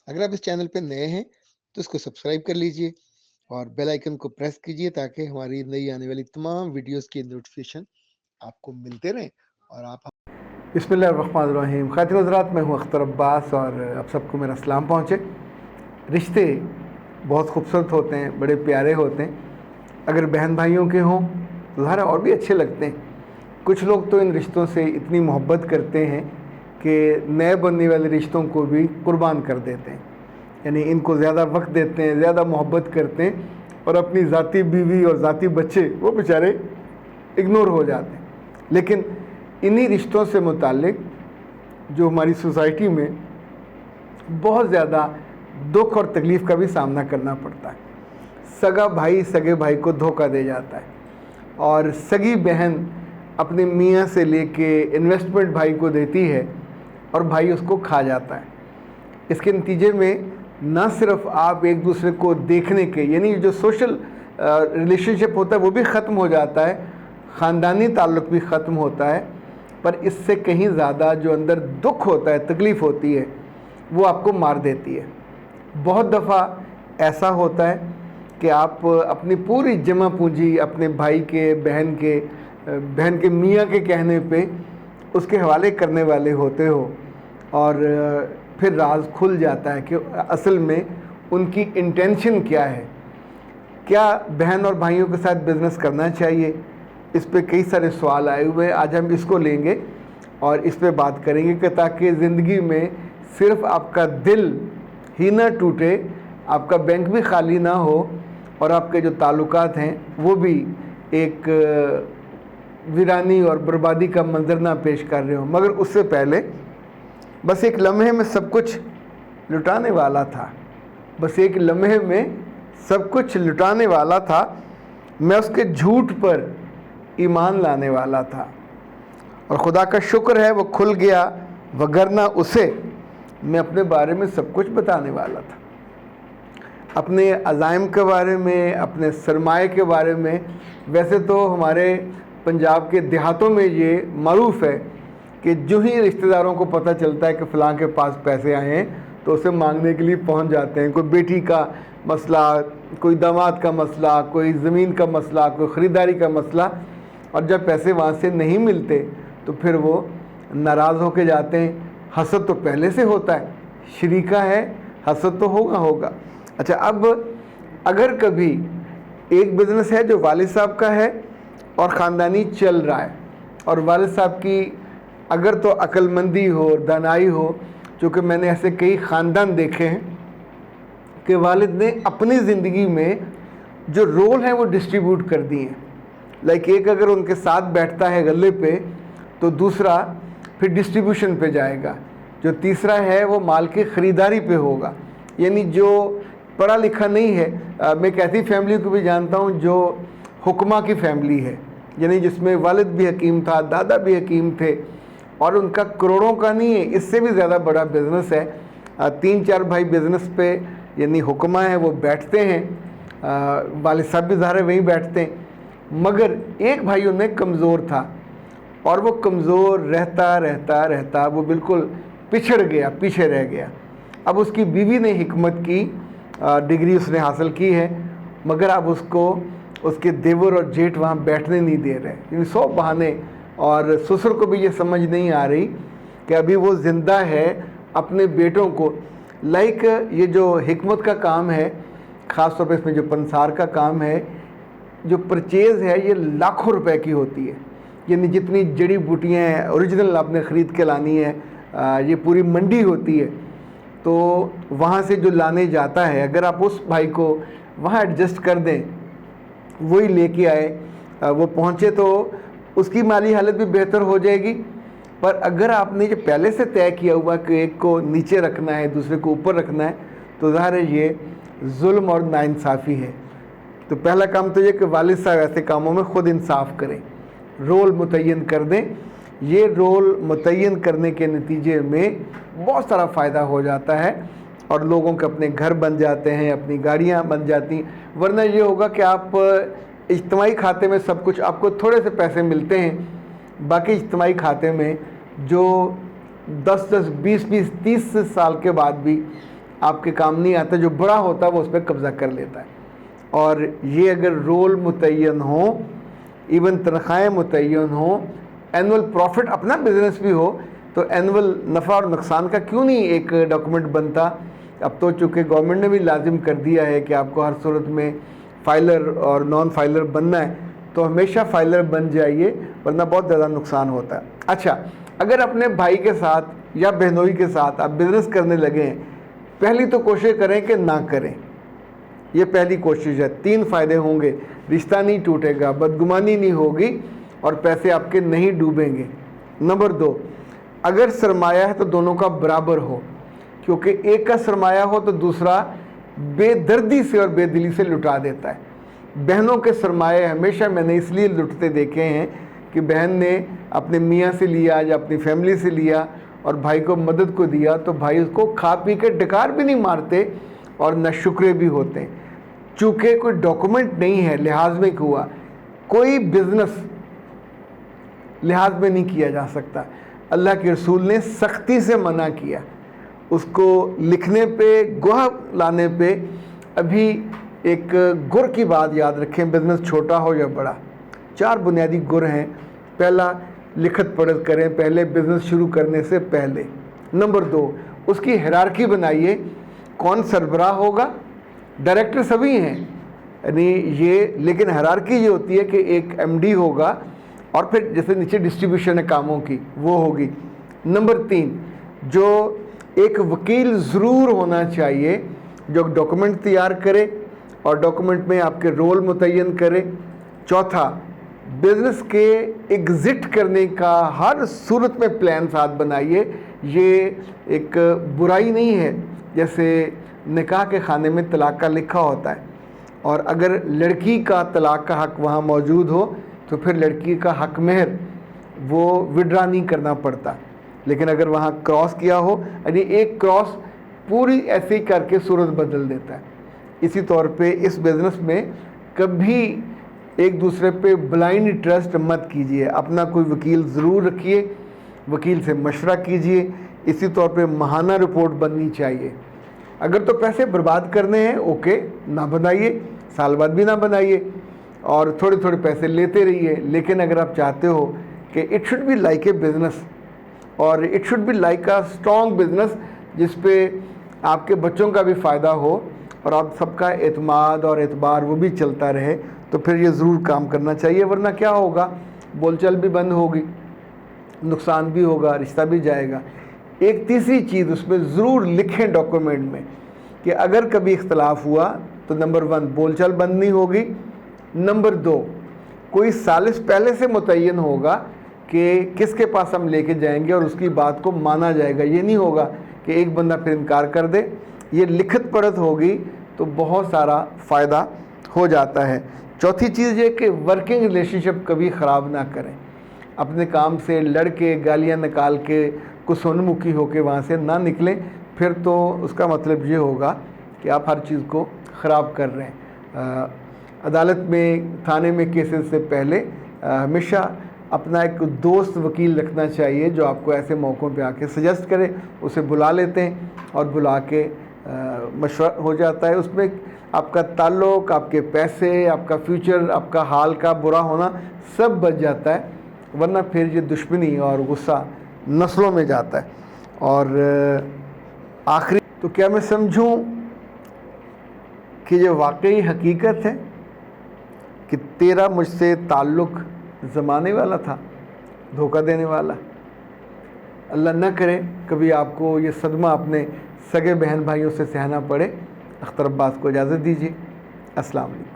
اگر آپ اس چینل پہ نئے ہیں تو اس کو سبسکرائب کر لیجئے اور بیل آئیکن کو پریس کیجئے تاکہ ہماری نئی آنے والی تمام ویڈیوز کی نوٹیفیکیشن آپ کو ملتے رہیں اور آپ بسم اللہ الرحمن الرحیم۔ خواتین حضرات، میں ہوں اختر عباس اور آپ سب کو میرا سلام پہنچے۔ رشتے بہت خوبصورت ہوتے ہیں، بڑے پیارے ہوتے ہیں۔ اگر بہن بھائیوں کے ہوں تو ظاہر اور بھی اچھے لگتے ہیں۔ کچھ لوگ تو ان رشتوں سے اتنی محبت کرتے ہیں کہ نئے بننے والے رشتوں کو بھی قربان کر دیتے ہیں، یعنی ان کو زیادہ وقت دیتے ہیں، زیادہ محبت کرتے ہیں، اور اپنی ذاتی بیوی اور ذاتی بچے وہ بیچارے اگنور ہو جاتے ہیں۔ لیکن انہی رشتوں سے متعلق جو ہماری سوسائٹی میں بہت زیادہ دکھ اور تکلیف کا بھی سامنا کرنا پڑتا ہے۔ سگا بھائی سگے بھائی کو دھوکہ دے جاتا ہے، اور سگی بہن اپنے میاں سے لے کے انویسٹمنٹ بھائی کو دیتی ہے اور بھائی اس کو کھا جاتا ہے۔ اس کے نتیجے میں نہ صرف آپ ایک دوسرے کو دیکھنے کے، یعنی جو سوشل ریلیشن شپ ہوتا ہے وہ بھی ختم ہو جاتا ہے، خاندانی تعلق بھی ختم ہوتا ہے، پر اس سے کہیں زیادہ جو اندر دکھ ہوتا ہے، تکلیف ہوتی ہے، وہ آپ کو مار دیتی ہے۔ بہت دفعہ ایسا ہوتا ہے کہ آپ اپنی پوری جمع پونجی اپنے بھائی کے، بہن کے میاں کے کہنے پہ اس کے حوالے کرنے والے ہوتے ہو، اور پھر راز کھل جاتا ہے کہ اصل میں ان کی انٹینشن کیا ہے۔ کیا بہن اور بھائیوں کے ساتھ بزنس کرنا چاہیے؟ اس پہ کئی سارے سوال آئے ہوئے ہیں۔ آج ہم اس کو لیں گے اور اس پہ بات کریں گے کہ تاکہ زندگی میں صرف آپ کا دل ہی نہ ٹوٹے، آپ کا بینک بھی خالی نہ ہو، اور آپ کے جو تعلقات ہیں وہ بھی ایک ویرانی اور بربادی کا منظر نہ پیش کر رہے ہوں۔ مگر اس سے پہلے بس ایک لمحے میں سب کچھ لٹانے والا تھا، بس ایک لمحے میں سب کچھ لٹانے والا تھا، میں اس کے جھوٹ پر ایمان لانے والا تھا، اور خدا کا شکر ہے وہ کھل گیا، وگرنہ اسے میں اپنے بارے میں سب کچھ بتانے والا تھا، اپنے عزائم کے بارے میں، اپنے سرمایہ کے بارے میں۔ ویسے تو ہمارے پنجاب کے دیہاتوں میں یہ معروف ہے کہ جو ہی رشتہ داروں کو پتہ چلتا ہے کہ فلاں کے پاس پیسے آئے ہیں تو اسے مانگنے کے لیے پہنچ جاتے ہیں۔ کوئی بیٹی کا مسئلہ، کوئی داماد کا مسئلہ، کوئی زمین کا مسئلہ، کوئی خریداری کا مسئلہ، اور جب پیسے وہاں سے نہیں ملتے تو پھر وہ ناراض ہو کے جاتے ہیں۔ حسد تو پہلے سے ہوتا ہے، شریکہ ہے، حسد تو ہوگا۔ اچھا، اب اگر کبھی ایک بزنس ہے جو والد صاحب کا ہے اور خاندانی چل رہا ہے، اور والد صاحب کی اگر تو عقل مندی ہو، دانائی ہو، چونکہ میں نے ایسے کئی خاندان دیکھے ہیں کہ والد نے اپنی زندگی میں جو رول ہیں وہ ڈسٹریبیوٹ کر دیے ہیں۔ لائک ایک اگر ان کے ساتھ بیٹھتا ہے غلے پہ تو دوسرا پھر ڈسٹریبیوشن پہ جائے گا، جو تیسرا ہے وہ مال کی خریداری پہ ہوگا۔ یعنی جو پڑھا لکھا نہیں ہے، میں ایک ایسی فیملی کو بھی جانتا ہوں جو حکمہ کی فیملی ہے، یعنی جس میں والد بھی حکیم تھا، دادا بھی حکیم تھے، اور ان کا کروڑوں کا نہیں ہے، اس سے بھی زیادہ بڑا بزنس ہے۔ 3-4 بھائی بزنس پہ یعنی حکمہ ہیں، وہ بیٹھتے ہیں، والد صاحب بھی ظاہر وہیں بیٹھتے ہیں، مگر ایک بھائی ان میں کمزور تھا، اور وہ کمزور رہتا وہ بالکل پچھڑ گیا، پیچھے رہ گیا۔ اب اس کی بیوی نے حکمت کی ڈگری اس نے حاصل کی ہے، مگر اب اس کو اس کے دیور اور جیٹھ وہاں بیٹھنے نہیں دے رہے، یعنی 100 بہانے، اور سسر کو بھی یہ سمجھ نہیں آ رہی کہ ابھی وہ زندہ ہے اپنے بیٹوں کو۔ لائک یہ جو حکمت کا کام ہے، خاص طور پہ اس میں جو پنسار کا کام ہے، جو پرچیز ہے یہ لاکھوں روپے کی ہوتی ہے، یعنی جتنی جڑی بوٹیاں ہیں اوریجنل آپ نے خرید کے لانی ہے، یہ پوری منڈی ہوتی ہے، تو وہاں سے جو لانے جاتا ہے، اگر آپ اس بھائی کو وہاں ایڈجسٹ کر دیں، وہی لے کے آئے، وہ پہنچے، تو اس کی مالی حالت بھی بہتر ہو جائے گی۔ پر اگر آپ نے یہ پہلے سے طے کیا ہوا کہ ایک کو نیچے رکھنا ہے، دوسرے کو اوپر رکھنا ہے، تو ظاہر ہے یہ ظلم اور ناانصافی ہے۔ تو پہلا کام تو یہ کہ والد صاحب ایسے کاموں میں خود انصاف کریں، رول متعین کر دیں۔ یہ رول متعین کرنے کے نتیجے میں بہت سارا فائدہ ہو جاتا ہے، اور لوگوں کے اپنے گھر بن جاتے ہیں، اپنی گاڑیاں بن جاتی ہیں۔ ورنہ یہ ہوگا کہ آپ اجتماعی کھاتے میں سب کچھ، آپ کو تھوڑے سے پیسے ملتے ہیں، باقی اجتماعی کھاتے میں جو 10-10 20-20 30 سال کے بعد بھی آپ کے کام نہیں آتا، جو بڑا ہوتا ہے وہ اس پہ قبضہ کر لیتا ہے. اور یہ اگر رول متعین ہوں، ایون تنخواہیں متعین ہوں، اینول پروفٹ اپنا بزنس بھی ہو، تو اینول نفع اور نقصان کا کیوں نہیں ایک ڈاکومنٹ بنتا. اب تو چونکہ گورنمنٹ نے بھی لازم کر دیا ہے کہ آپ کو ہر صورت میں فائلر اور نان فائلر بننا ہے، تو ہمیشہ فائلر بن جائیے، ورنہ بہت زیادہ نقصان ہوتا ہے. اچھا، اگر اپنے بھائی کے ساتھ یا بہنوئی کے ساتھ آپ بزنس کرنے لگے ہیں، پہلی تو کوشش کریں کہ نہ کریں. یہ پہلی کوشش ہے. 3 فائدے ہوں گے: رشتہ نہیں ٹوٹے گا، بدگمانی نہیں ہوگی، اور پیسے آپ کے نہیں ڈوبیں گے. نمبر 2، اگر سرمایہ ہے تو دونوں کا برابر ہو، کیونکہ ایک کا سرمایہ ہو تو دوسرا بے دردی سے اور بے دلی سے لٹا دیتا ہے. بہنوں کے سرمایہ ہمیشہ میں نے اس لیے لٹتے دیکھے ہیں کہ بہن نے اپنے میاں سے لیا یا اپنی فیملی سے لیا اور بھائی کو مدد کو دیا، تو بھائی اس کو کھا پی کے ڈکار بھی نہیں مارتے اور نہ شکرے بھی ہوتے ہیں. چونکہ کوئی ڈاکومنٹ نہیں ہے لحاظ میں ہوا، کوئی بزنس لحاظ میں نہیں کیا جا سکتا. اللہ کے رسول نے سختی سے منع کیا اس کو لکھنے پہ، گواہ لانے پہ. ابھی ایک گر کی بات یاد رکھیں، بزنس چھوٹا ہو یا بڑا، 4 بنیادی گر ہیں. پہلا، لکھت پڑھت کریں پہلے بزنس شروع کرنے سے پہلے. نمبر 2، اس کی ہیرارکی بنائیے، کون سربراہ ہوگا. ڈائریکٹر سبھی ہیں یعنی یہ، لیکن ہیرارکی یہ ہوتی ہے کہ ایک ایم ڈی ہوگا اور پھر جیسے نیچے ڈسٹریبیوشن ہے کاموں کی وہ ہوگی. نمبر 3، جو ایک وکیل ضرور ہونا چاہیے جو ڈاکومنٹ تیار کرے اور ڈاکومنٹ میں آپ کے رول متعین کرے. چوتھا، بزنس کے ایگزٹ کرنے کا ہر صورت میں پلان ساتھ بنائیے. یہ ایک برائی نہیں ہے، جیسے نکاح کے خانے میں طلاق کا لکھا ہوتا ہے، اور اگر لڑکی کا طلاق کا حق وہاں موجود ہو تو پھر لڑکی کا حق مہر وہ وڈرا نہیں کرنا پڑتا. لیکن اگر وہاں کراس کیا ہو، یعنی ایک کراس پوری ایسے ہی کر کے صورت بدل دیتا ہے. اسی طور پہ اس بزنس میں کبھی ایک دوسرے پہ بلائنڈ ٹرسٹ مت کیجیے. اپنا کوئی وکیل ضرور رکھیے، وکیل سے مشورہ کیجیے. اسی طور پہ ماہانہ رپورٹ بننی چاہیے. اگر تو پیسے برباد کرنے ہیں اوکے، نہ بنائیے، سال بعد بھی نہ بنائیے، اور تھوڑے تھوڑے پیسے لیتے رہیے. لیکن اگر آپ چاہتے ہو کہ it should be like a business, اور it should be like a strong business جس پہ آپ کے بچوں کا بھی فائدہ ہو اور آپ سب کا اعتماد اور اعتبار وہ بھی چلتا رہے، تو پھر یہ ضرور کام کرنا چاہیے. ورنہ کیا ہوگا، بول چال بھی بند ہوگی، نقصان بھی ہوگا، رشتہ بھی جائے گا. ایک تیسری چیز اس میں ضرور لکھیں ڈاکومنٹ میں کہ اگر کبھی اختلاف ہوا تو نمبر 1 بول چال بند نہیں ہوگی. نمبر 2، کوئی ثالث پہلے سے متعین ہوگا کہ کس کے پاس ہم لے کے جائیں گے اور اس کی بات کو مانا جائے گا. یہ نہیں ہوگا کہ ایک بندہ پھر انکار کر دے. یہ لکھت پڑھت ہوگی تو بہت سارا فائدہ ہو جاتا ہے. چوتھی چیز یہ کہ ورکنگ ریلیشن شپ کبھی خراب نہ کریں. اپنے کام سے لڑ کے، گالیاں نکال کے، کسون مکھی ہو کے وہاں سے نہ نکلیں. پھر تو اس کا مطلب یہ ہوگا کہ آپ ہر چیز کو خراب کر رہے ہیں. عدالت میں، تھانے میں کیسز سے پہلے ہمیشہ اپنا ایک دوست وکیل رکھنا چاہیے جو آپ کو ایسے موقعوں پہ آ کے سجیسٹ کرے. اسے بلا لیتے ہیں اور بلا کے مشورہ ہو جاتا ہے. اس میں آپ کا تعلق، آپ کے پیسے، آپ کا فیوچر، آپ کا حال کا برا ہونا سب بچ جاتا ہے. ورنہ پھر یہ دشمنی اور غصہ نسلوں میں جاتا ہے. اور آخری تو کیا میں سمجھوں کہ یہ واقعی حقیقت ہے کہ تیرا مجھ سے تعلق زمانے والا تھا، دھوکہ دینے والا. اللہ نہ کرے کبھی آپ کو یہ صدمہ اپنے سگے بہن بھائیوں سے سہنا پڑے. اختر عباس کو اجازت دیجیے. السلام علیکم.